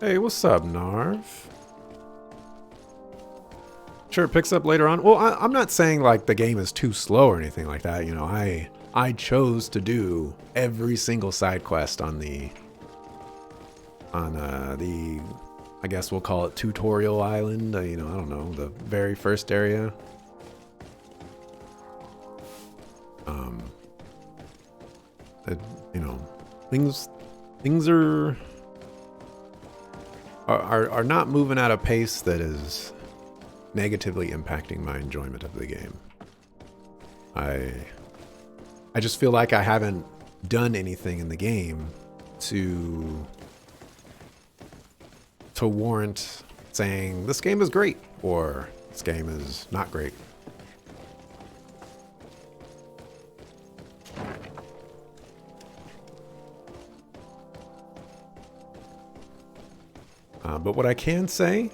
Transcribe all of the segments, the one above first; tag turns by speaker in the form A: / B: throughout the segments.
A: Hey, what's up, Narv? Sure, it picks up later on. Well, I'm not saying like the game is too slow or anything like that. You know, I chose to do every single side quest on the I guess we'll call it tutorial island. You know, I don't know, the very first area. You know, things are not moving at a pace that is negatively impacting my enjoyment of the game. I just feel like I haven't done anything in the game to warrant saying this game is great or this game is not great. But what I can say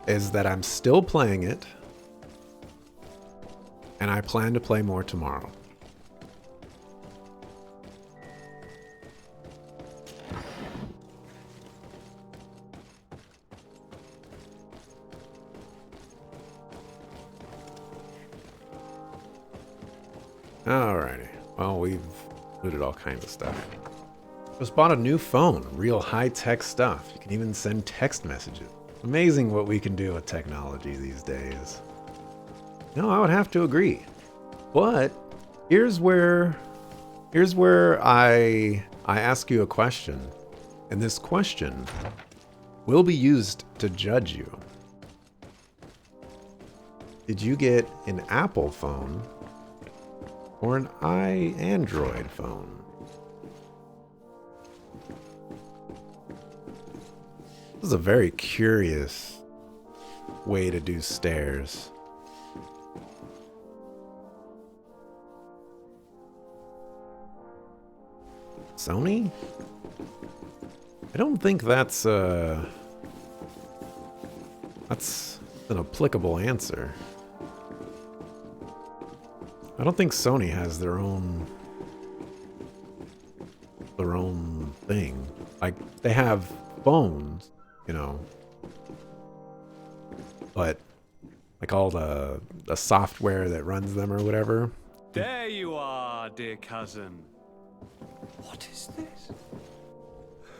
A: is that I'm still playing it, and I plan to play more tomorrow. Alrighty. Well, we've looted all kinds of stuff. Just bought a new phone. Real high-tech stuff. You can even send text messages. Amazing what we can do with technology these days. No, I would have to agree. But here's where I ask you a question. And this question will be used to judge you. Did you get an Apple phone or an Android phone? This is a very curious way to do stairs. Sony? I don't think that's an applicable answer. I don't think Sony has their own thing. Like, they have phones, you know, but like all the software that runs them or whatever.
B: There you are, dear cousin. What is this?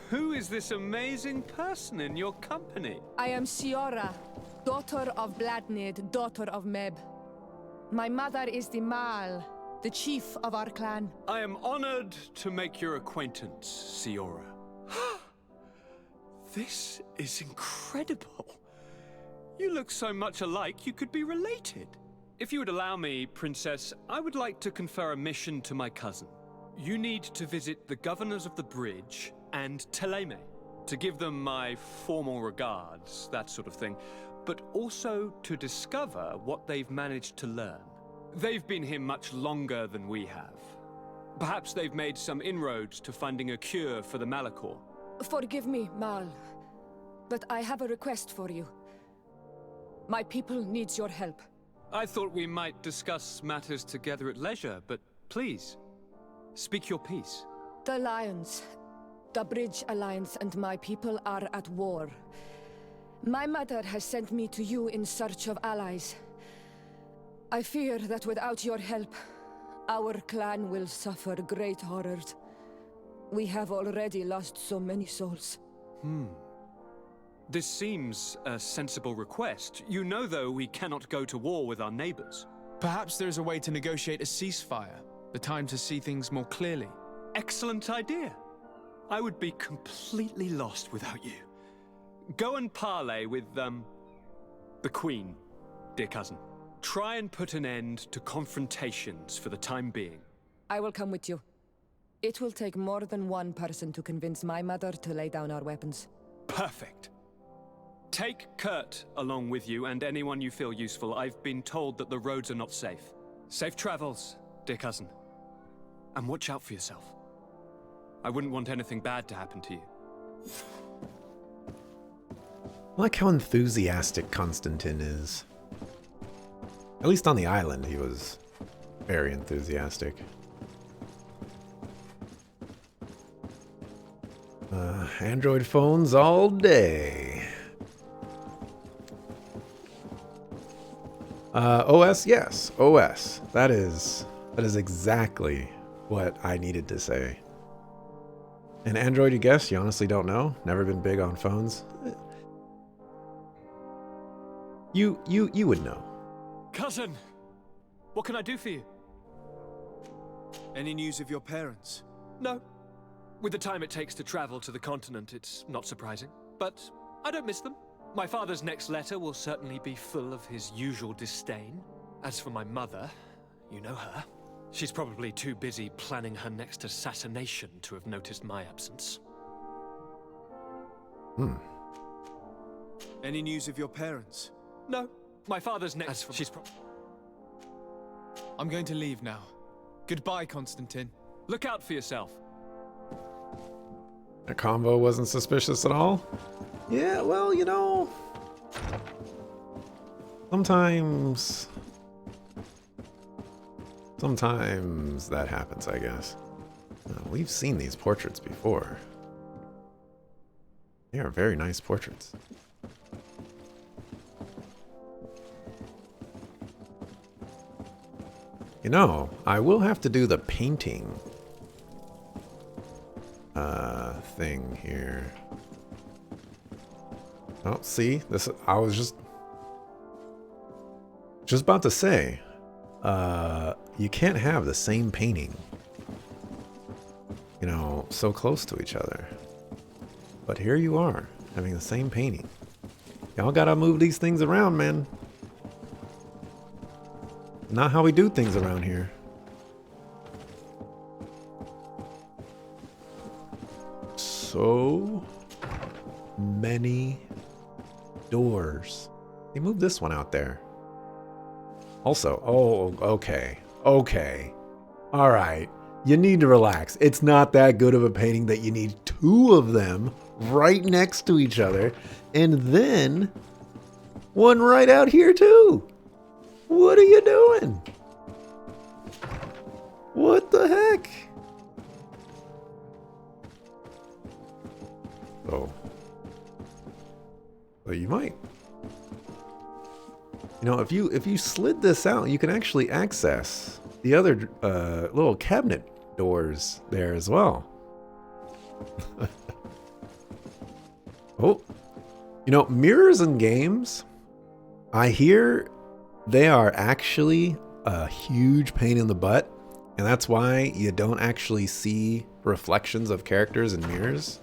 B: Who is this amazing person in your company?
C: I am Siora, daughter of Bladnid, daughter of Meb. My mother is the Mal, the chief of our clan.
B: I am honored to make your acquaintance, Siora. This is incredible. You look so much alike you could be related. If you would allow me, Princess, I would like to confer a mission to my cousin. You need to visit the governors of the bridge and Teleme to give them my formal regards, that sort of thing, but also to discover what they've managed to learn. They've been here much longer than we have. Perhaps they've made some inroads to finding a cure for the Malachor.
C: Forgive me, Mal, but I have a request for you. My people needs your help.
B: I thought we might discuss matters together at leisure, but please, speak your piece.
C: The Lions, the Bridge Alliance and my people are at war. My mother has sent me to you in search of allies. I fear that without your help, our clan will suffer great horrors. We have already lost so many souls.
B: This seems a sensible request. You know, though, we cannot go to war with our neighbors.
D: Perhaps there's a way to negotiate a ceasefire. The time to see things more clearly.
B: Excellent idea. I would be completely lost without you. Go and parley with, the Queen, dear cousin. Try and put an end to confrontations for the time being.
C: I will come with you. It will take more than one person to convince my mother to lay down our weapons.
B: Perfect. Take Kurt along with you and anyone you feel useful. I've been told that the roads are not safe. Safe travels, dear cousin. And watch out for yourself. I wouldn't want anything bad to happen to you.
A: I like how enthusiastic Constantine is. At least on the island, he was very enthusiastic. Android phones all day. OS, yes, OS. That is exactly what I needed to say. And Android, you guess? You honestly don't know? Never been big on phones? You would know.
B: Cousin, what can I do for you?
D: Any news of your parents?
B: No. With the time it takes to travel to the continent, it's not surprising. But I don't miss them. My father's next letter will certainly be full of his usual disdain. As for my mother, you know her. She's probably too busy planning her next assassination to have noticed my absence.
D: Any news of your parents?
B: No. My father's next...
D: As for she's I'm going to leave now. Goodbye, Constantine.
B: Look out for yourself.
A: A convo wasn't suspicious at all? Yeah, well, you know... Sometimes that happens, I guess. We've seen these portraits before. They are very nice portraits. You know, I will have to do the painting thing here. Oh, see, this I was just about to say, you can't have the same painting, you know, so close to each other. But here you are, having the same painting. Y'all gotta move these things around, man. Not how we do things around here. So many doors. They moved this one out there. Also, oh, okay. Okay. All right. You need to relax. It's not that good of a painting that you need two of them right next to each other. And then one right out here too. What are you doing? What the heck? Oh. Well, you might. You know, if you slid this out, you can actually access the other little cabinet doors there as well. Oh. You know, mirrors in games, I hear they are actually a huge pain in the butt, and that's why you don't actually see reflections of characters in mirrors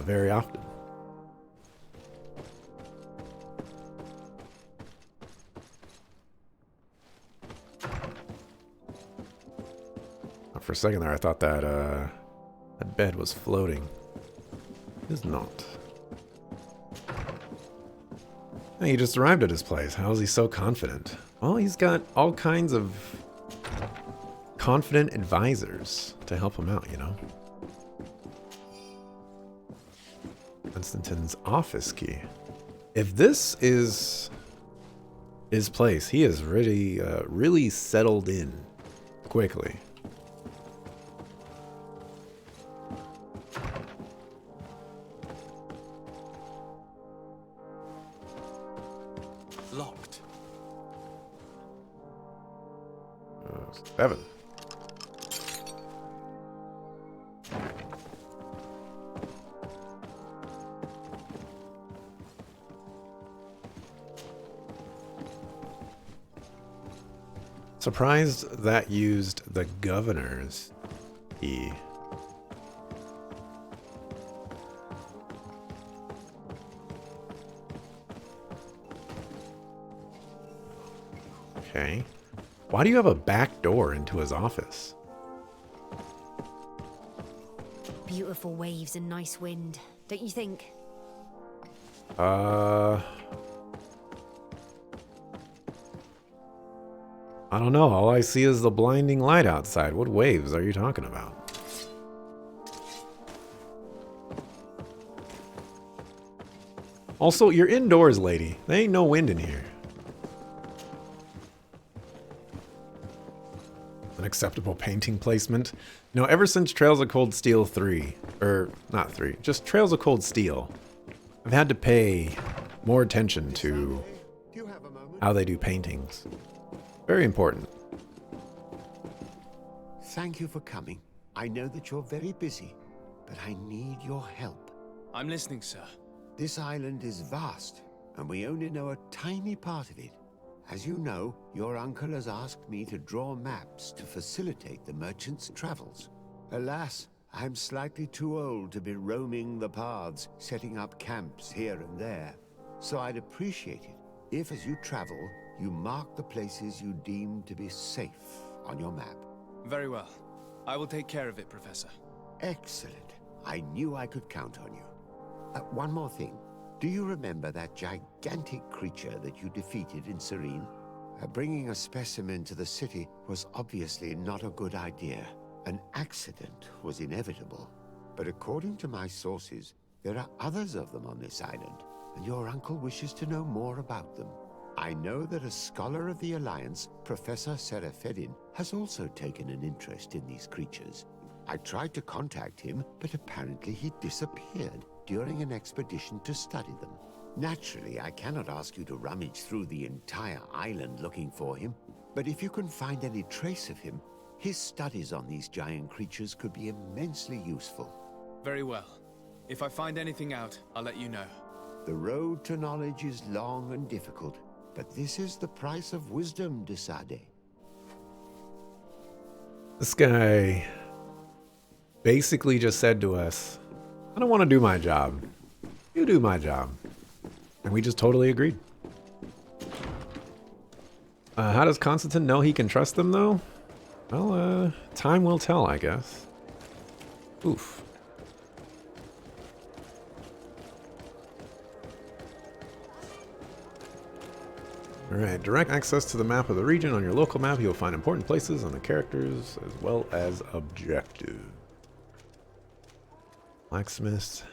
A: very often. For a second there, I thought that that bed was floating. It is not. He just arrived at his place. How is he so confident? Well, he's got all kinds of confident advisors to help him out, you know. Constantine's office key. If this is his place, he is really, really settled in quickly.
D: Locked.
A: 7. Surprised that used the governor's key. Okay. Why do you have a back door into his office?
E: Beautiful waves and nice wind, don't you think?
A: I don't know. All I see is the blinding light outside. What waves are you talking about? Also, you're indoors, lady. There ain't no wind in here. And unacceptable painting placement. You know, ever since Trails of Cold Steel 3, or not 3, just Trails of Cold Steel, I've had to pay more attention to how they do paintings. Very important.
F: Thank you for coming. I know that you're very busy, but I need your help.
D: I'm listening, sir.
F: This island is vast, and we only know a tiny part of it. As you know, your uncle has asked me to draw maps to facilitate the merchant's travels. Alas, I'm slightly too old to be roaming the paths, setting up camps here and there. So I'd appreciate it if, as you travel, you mark the places you deem to be safe on your map.
D: Very well. I will take care of it, Professor.
F: Excellent. I knew I could count on you. One more thing. Do you remember that gigantic creature that you defeated in Serene? Bringing a specimen to the city was obviously not a good idea. An accident was inevitable. But according to my sources, there are others of them on this island, and your uncle wishes to know more about them. I know that a scholar of the Alliance, Professor Serafedin, has also taken an interest in these creatures. I tried to contact him, but apparently he disappeared during an expedition to study them. Naturally, I cannot ask you to rummage through the entire island looking for him, but if you can find any trace of him, his studies on these giant creatures could be immensely useful.
D: Very well. If I find anything out, I'll let you know.
F: The road to knowledge is long and difficult, but this is the price of wisdom, de Sade.
A: This guy basically just said to us, I don't want to do my job. You do my job. And we just totally agreed. How does Constantine know he can trust them, though? Well, time will tell, I guess. Oof. Alright, direct access to the map of the region. On your local map, you'll find important places and the characters, as well as objectives. Blacksmith.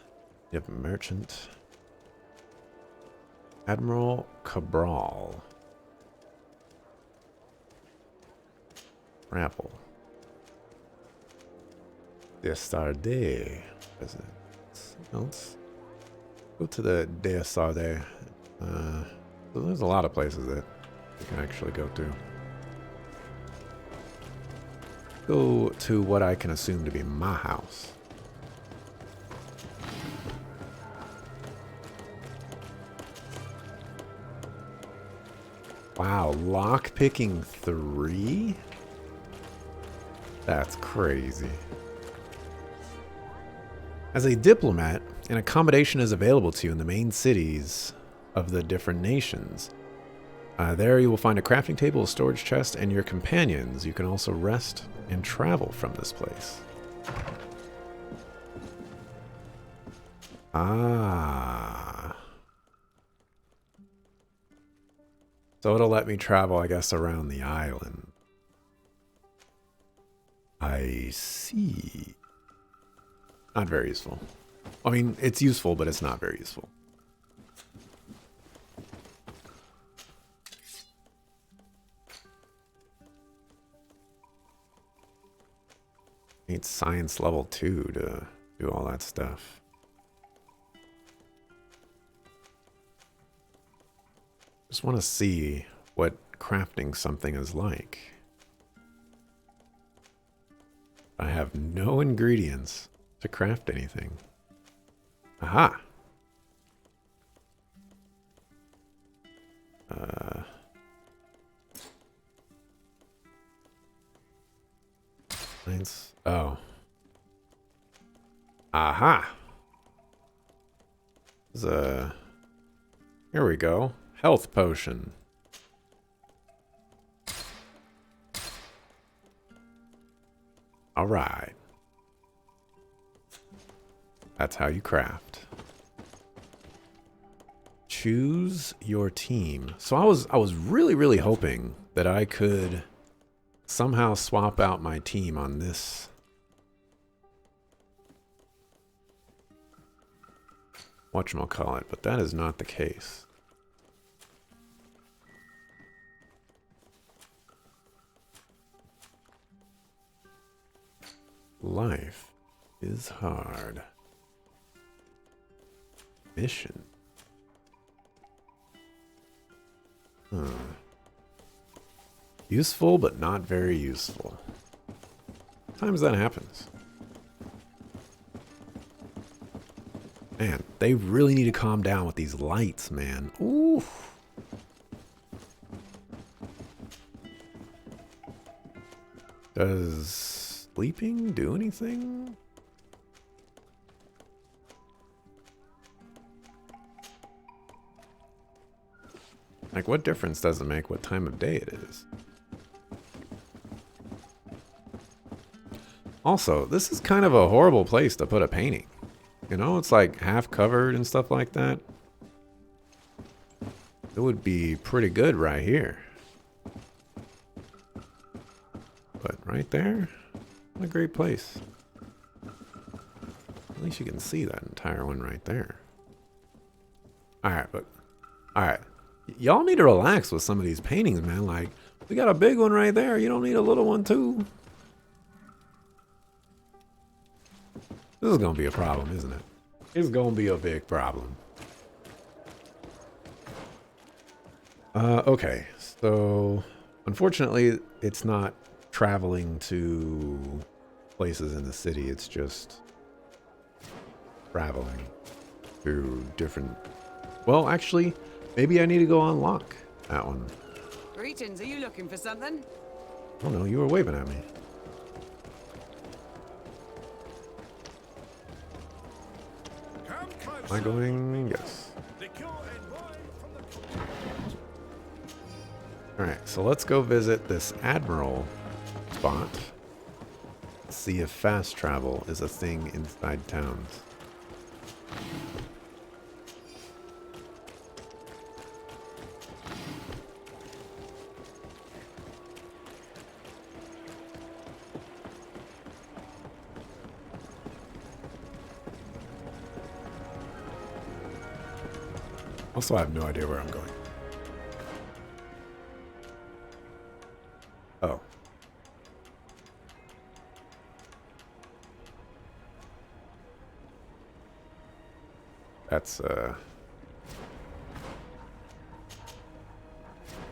A: Yep, merchant. Admiral Cabral. Rapple. Destarde. Let's go to the Destarde. So there's a lot of places that you can actually go to. Go to what I can assume to be my house. Wow, lockpicking 3? That's crazy. As a diplomat, an accommodation is available to you in the main cities of the different nations. There you will find a crafting table, a storage chest, and your companions. You can also rest and travel from this place. Ah. So it'll let me travel, I guess, around the island. I see. Not very useful. I mean, it's useful, but it's not very useful. Need science level 2 to do all that stuff. Just want to see what crafting something is like. I have no ingredients to craft anything. Aha! Science. Oh. Aha! Here we go. Health potion. All right. That's how you craft. Choose your team. So I was really hoping that I could somehow swap out my team on this. Whatchamacallit, but that is not the case. Life is hard. Mission. Useful, but not very useful. Sometimes that happens. Man, they really need to calm down with these lights, man. Ooh. Does sleeping do anything? Like, what difference does it make what time of day it is? Also, this is kind of a horrible place to put a painting. You know, it's like half covered and stuff like that. It would be pretty good right here. But right there, what a great place. At least you can see that entire one right there. Alright, but alright. Y'all need to relax with some of these paintings, man. Like, we got a big one right there. You don't need a little one too. This is gonna be a problem, isn't it? It's gonna be a big problem. Okay, so unfortunately it's not traveling to places in the city, it's just traveling to different... Well, actually, maybe I need to go unlock that one.
G: Greetings, are you looking for something?
A: Oh no, you were waving at me. Am I going? Yes. Alright, so let's go visit this Admiral spot. See if fast travel is a thing inside towns. Also, I have no idea where I'm going. Oh. That's,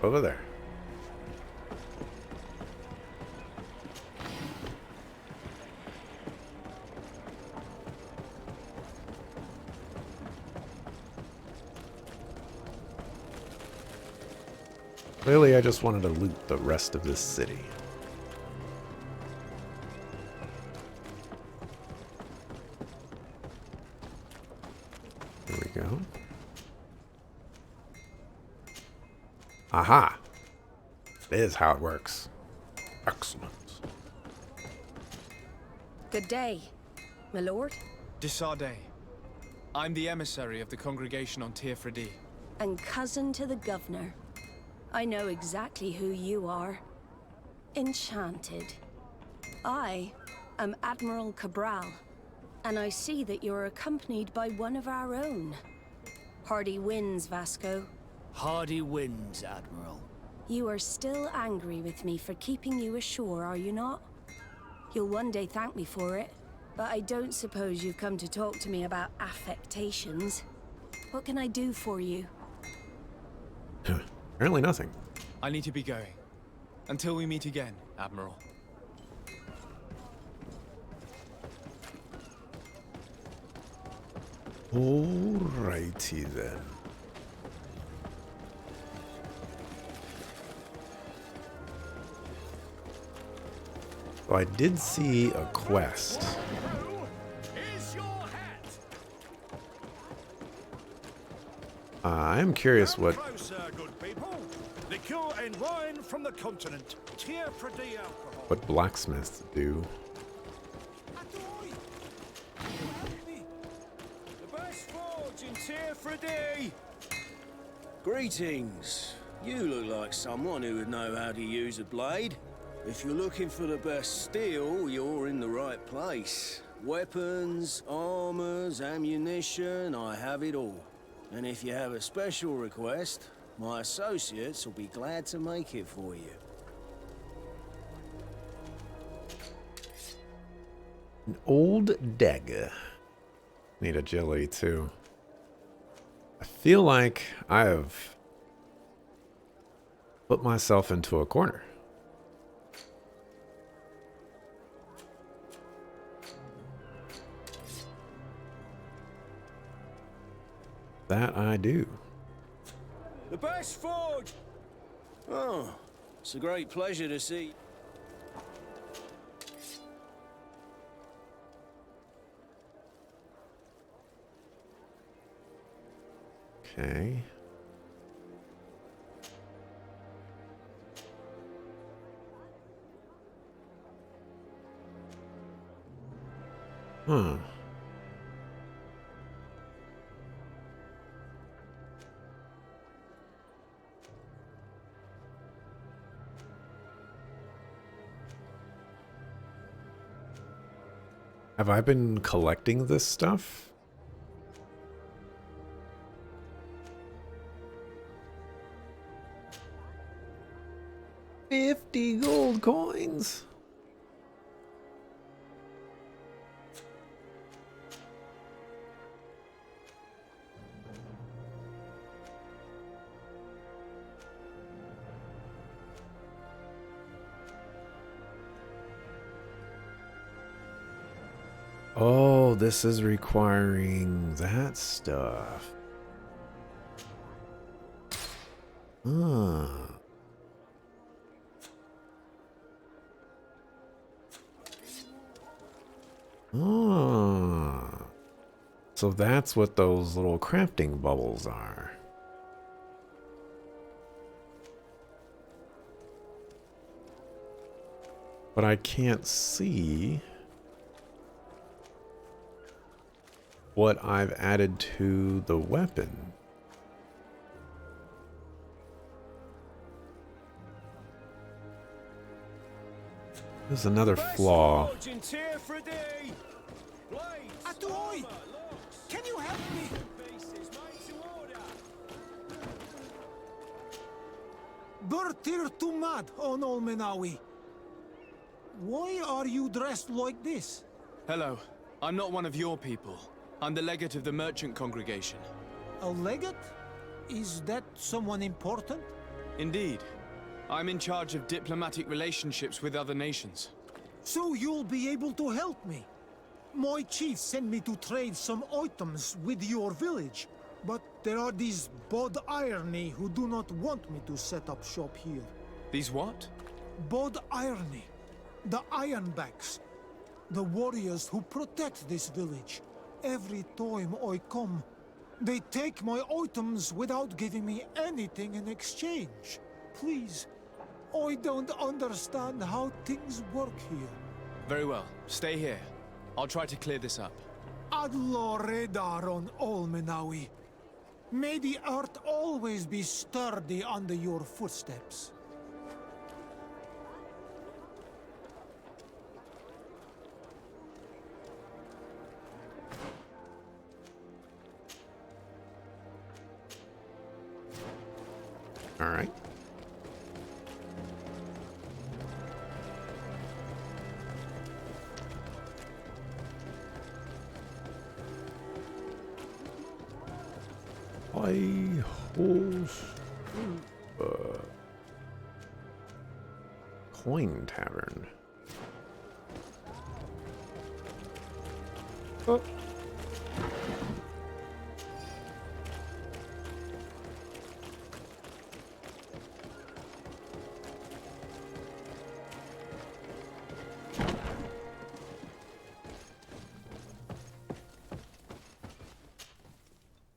A: over there. Clearly, I just wanted to loot the rest of this city. There we go. Aha! There's how it works. Excellent.
E: Good day, my lord.
D: Desardet. I'm the emissary of the congregation on Tirfredi.
E: And cousin to the governor. I know exactly who you are. Enchanted. I am Admiral Cabral, and I see that you're accompanied by one of our own. Hardy winds, Vasco.
H: Hardy winds, Admiral.
E: You are still angry with me for keeping you ashore, are you not? You'll one day thank me for it, but I don't suppose you've come to talk to me about affectations. What can I do for you?
A: Apparently nothing.
D: I need to be going. Until we meet again, Admiral.
A: Alrighty then. So I did see a quest. I'm curious what...
I: Liqueur and wine from the continent. Tirfredi alcohol.
A: What blacksmiths do.
I: The best forge in Tirfredi.
H: Greetings. You look like someone who would know how to use a blade. If you're looking for the best steel, you're in the right place. Weapons, armors, ammunition, I have it all. And if you have a special request, my associates will be glad to make it for you.
A: An old dagger. Need agility too. I feel like I have put myself into a corner. That I do.
H: The best forge! Oh, it's a great pleasure to see.
A: Okay. Huh. Have I been collecting this stuff? $50 gold coins. Oh, this is requiring that stuff. Ah. Ah. So that's what those little crafting bubbles are. But I can't see what I've added to the weapon. There's another flaw.
I: Atoy! Can you help me? Bertir Tumad on Olmenawi. Why are you dressed like this?
D: Hello. I'm not one of your people. I'm the legate of the merchant congregation.
I: A legate? Is that someone important?
D: Indeed. I'm in charge of diplomatic relationships with other nations.
I: So you'll be able to help me. My chief sent me to trade some items with your village, but there are these Bod Irony who do not want me to set up shop here.
D: These what?
I: Bod Irony. The Ironbacks. The warriors who protect this village. Every time I come, they take my items without giving me anything in exchange. Please, I don't understand how things work here.
D: Very well. Stay here. I'll try to clear this up.
I: Adlo Redar on Olmenawi. May the earth always be sturdy under your footsteps.
A: All right. Coin Tavern. Oh.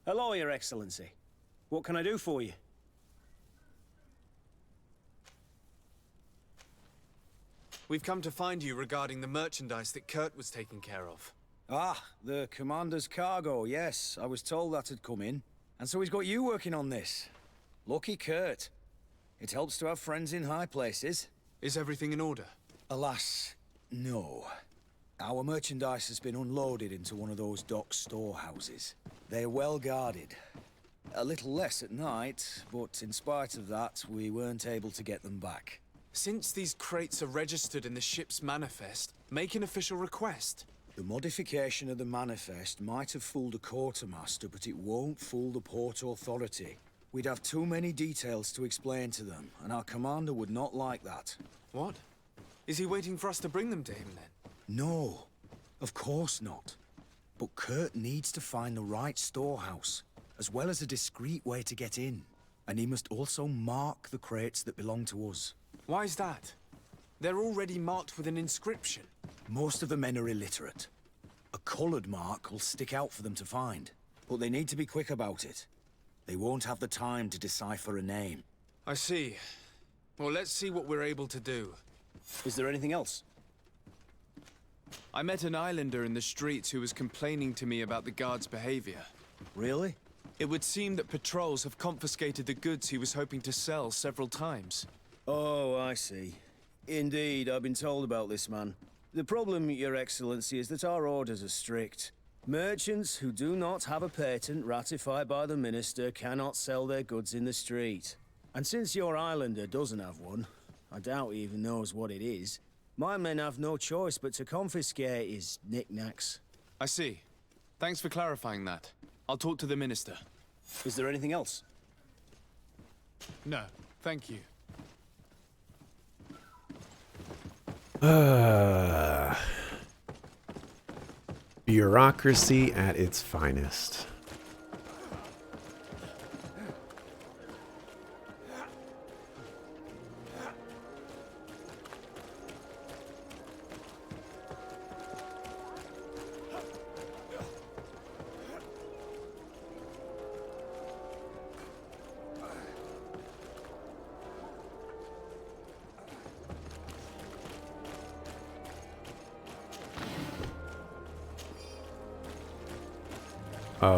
H: Hello, Your Excellency. What can I do for you?
D: We've come to find you regarding the merchandise that Kurt was taking care of.
H: Ah, the commander's cargo, yes. I was told that had come in. And so he's got you working on this. Lucky Kurt. It helps to have friends in high places.
D: Is everything in order?
H: Alas, no. Our merchandise has been unloaded into one of those dock storehouses. They're well guarded. A little less at night, but in spite of that, we weren't able to get them back.
D: Since these crates are registered in the ship's manifest, make an official request.
H: The modification of the manifest might have fooled a quartermaster, but it won't fool the Port Authority. We'd have too many details to explain to them, and our commander would not like that.
D: What? Is he waiting for us to bring them to him then?
H: No, of course not. But Kurt needs to find the right storehouse, as well as a discreet way to get in. And he must also mark the crates that belong to us.
D: Why is that? They're already marked with an inscription.
H: Most of the men are illiterate. A coloured mark will stick out for them to find, but they need to be quick about it. They won't have the time to decipher a name.
D: I see. Well, let's see what we're able to do.
H: Is there anything else?
D: I met an islander in the streets who was complaining to me about the guard's behavior.
H: Really?
D: It would seem that patrols have confiscated the goods he was hoping to sell several times.
H: Oh, I see. Indeed, I've been told about this man. The problem, Your Excellency, is that our orders are strict. Merchants who do not have a patent ratified by the Minister cannot sell their goods in the street. And since your islander doesn't have one, I doubt he even knows what it is, my men have no choice but to confiscate his knickknacks.
D: I see. Thanks for clarifying that. I'll talk to the Minister.
H: Is there anything else?
D: No, thank you.
A: Bureaucracy at its finest.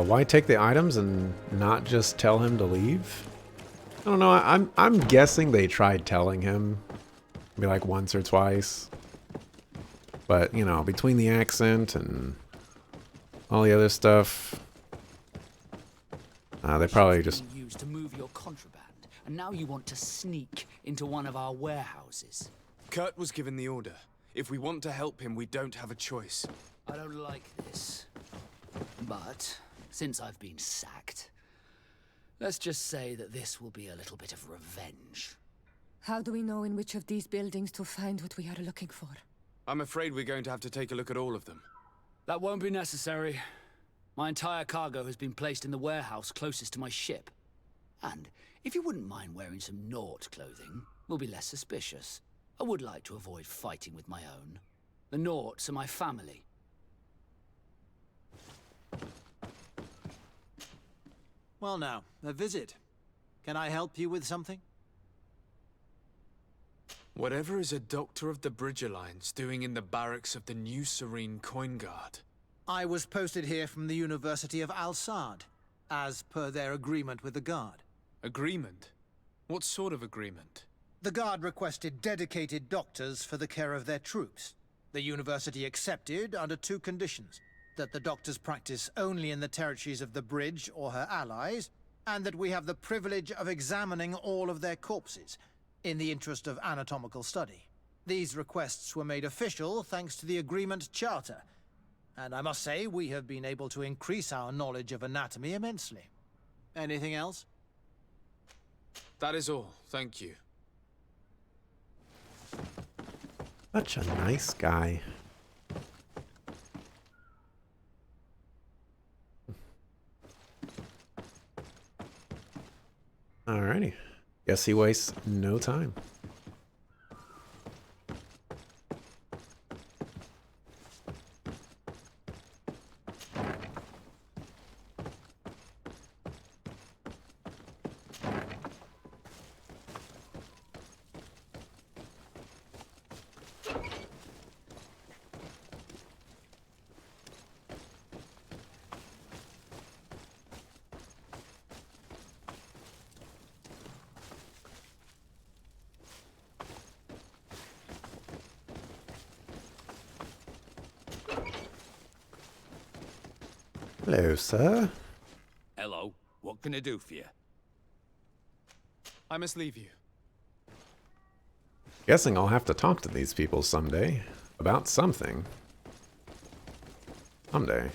A: Why take the items and not just tell him to leave? I don't know. I'm guessing they tried telling him, maybe like once or twice. But you know, between the accent and all the other stuff, they probably just
J: used to move your contraband, and now you want to sneak into one of our warehouses.
D: Kurt was given the order. If we want to help him, we don't have a choice.
J: I don't like this, but since I've been sacked, let's just say that this will be a little bit of revenge.
C: How do we know in which of these buildings to find what we are looking for?
D: I'm afraid we're going to have to take a look at all of them.
J: That won't be necessary. My entire cargo has been placed in the warehouse closest to my ship. And if you wouldn't mind wearing some Nort clothing, we'll be less suspicious. I would like to avoid fighting with my own. The Norts are my family.
K: Well now, a visit. Can I help you with something?
D: Whatever is a doctor of the Bridge Alliance doing in the barracks of the New Serene Coin Guard?
K: I was posted here from the University of Al-Sad, as per their agreement with the Guard.
D: Agreement? What sort of agreement?
K: The Guard requested dedicated doctors for the care of their troops. The University accepted under two conditions: that the doctors practice only in the territories of the Bridge or her allies, and that we have the privilege of examining all of their corpses, in the interest of anatomical study. These requests were made official thanks to the Agreement Charter, and I must say we have been able to increase our knowledge of anatomy immensely. Anything else?
D: That is all, thank you.
A: such a nice guy. Alrighty. Guess he wastes no time. Hello, sir.
L: Hello. What can I do for you?
D: I must leave you.
A: Guessing I'll have to talk to these people someday. About something. Someday.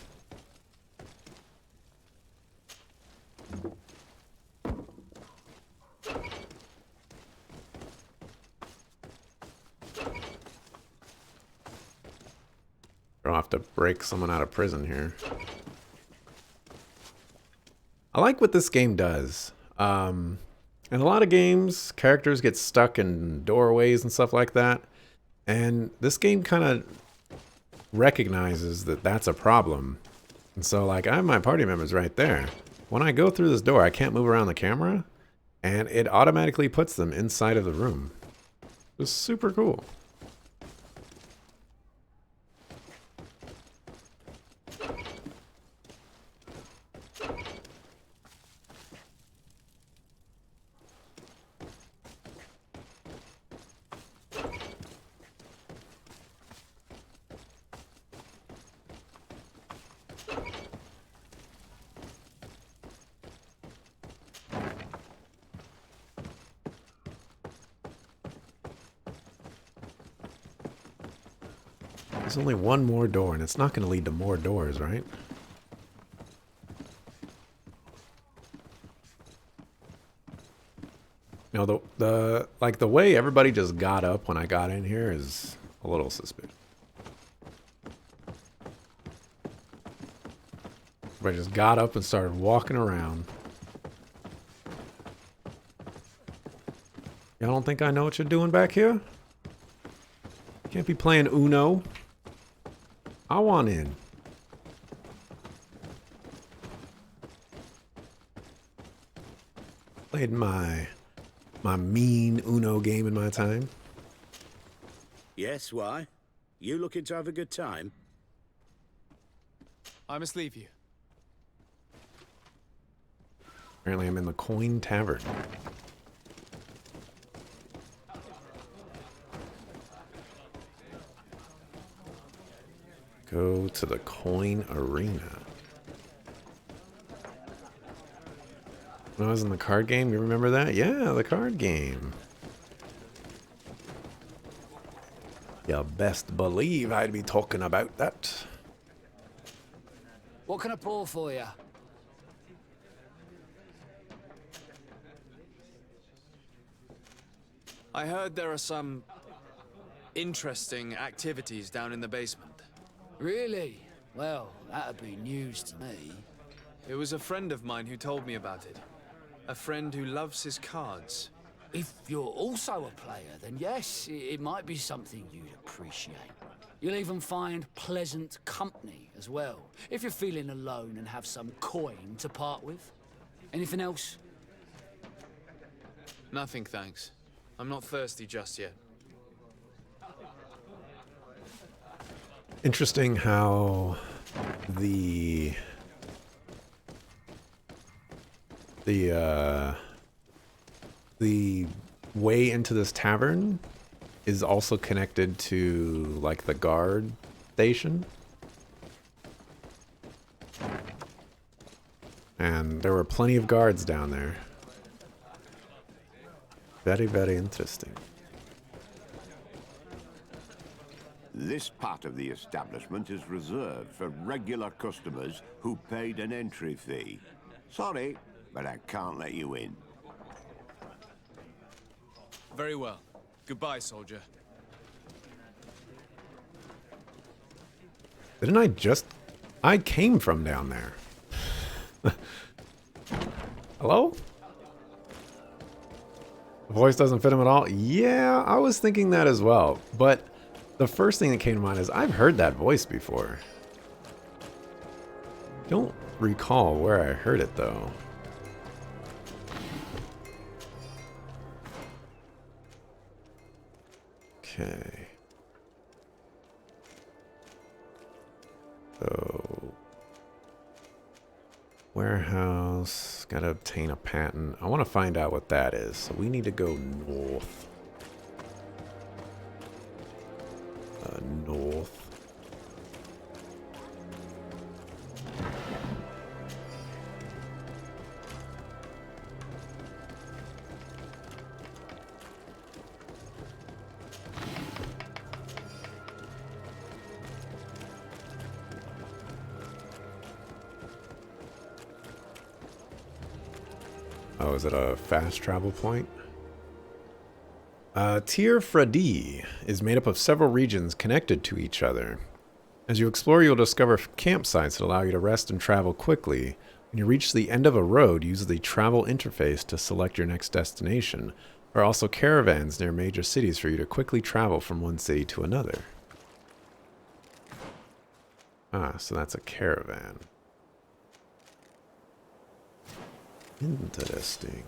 A: I'll have to break someone out of prison here. I like what this game does. In a lot of games, characters get stuck in doorways and stuff like that. And this game kind of recognizes that that's a problem. And so, like, I have my party members right there. When I go through this door, I can't move around the camera. And it automatically puts them inside of the room. It's super cool. There's only one more door, and it's not going to lead to more doors, right? No, the way everybody just got up when I got in here is a little suspicious. Everybody just got up and started walking around. Y'all don't think I know what you're doing back here? Can't be playing Uno. I want in. Played my mean Uno game in my time.
M: Yes, why? You looking to have a good time?
D: I must leave you.
A: Apparently I'm in the Coin Tavern. Go to the Coin Arena. When I was in the card game, you remember that? Yeah, the card game. You best believe I'd be talking about that.
J: What can I pour for you?
D: I heard there are some interesting activities down in the basement.
J: Really? Well, that'd be news to me.
D: It was a friend of mine who told me about it. A friend who loves his cards.
J: If you're also a player, then yes, it might be something you'd appreciate. You'll even find pleasant company as well, if you're feeling alone and have some coin to part with. Anything else?
D: Nothing, thanks. I'm not thirsty just yet.
A: Interesting how the way into this tavern is also connected to like the guard station. And there were plenty of guards down there. Very, very interesting.
F: This part of the establishment is reserved for regular customers who paid an entry fee. Sorry, but I can't let you in.
D: Very well. Goodbye, soldier.
A: Didn't I came from down there. Hello? The voice doesn't fit him at all? Yeah, I was thinking that as well. But the first thing that came to mind is I've heard that voice before. Don't recall where I heard it though. Okay. So, warehouse, gotta obtain a patent. I want to find out what that is. So we need to go north. North. Oh, is it a fast travel point? Tir Fradi is made up of several regions connected to each other. As you explore, you'll discover campsites that allow you to rest and travel quickly. When you reach the end of a road, use the travel interface to select your next destination. There are also caravans near major cities for you to quickly travel from one city to another. Ah, so that's a caravan. Interesting.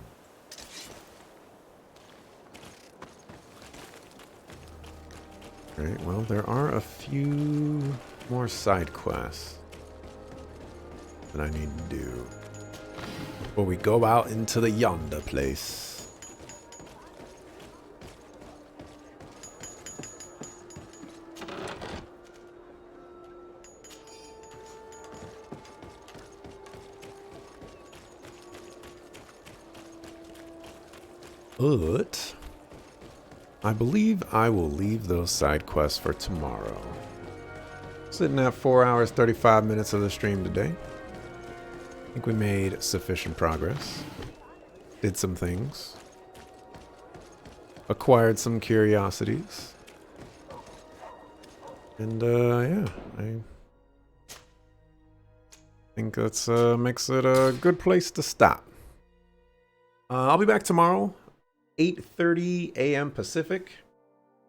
A: Alright, well, there are a few more side quests that I need to do before we go out into the yonder place. But I believe I will leave those side quests for tomorrow. Sitting at 4 hours, 35 minutes of the stream today. I think we made sufficient progress. Did some things. Acquired some curiosities. And yeah, I think that's makes it a good place to stop. I'll be back tomorrow, 8:30 a.m. Pacific.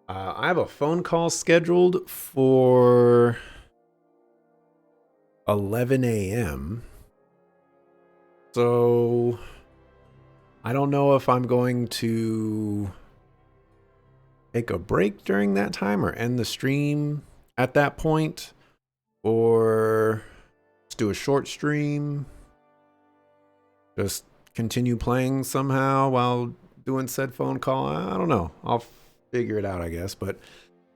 A: I have a phone call scheduled for 11 a.m. So I don't know if I'm going to take a break during that time or end the stream at that point, or just do a short stream. Just continue playing somehow while doing said phone call. I don't know. I'll figure it out, I guess. But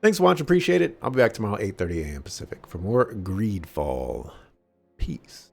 A: thanks for watching. Appreciate it. I'll be back tomorrow, 8:30 a.m. Pacific for more GreedFall. Peace.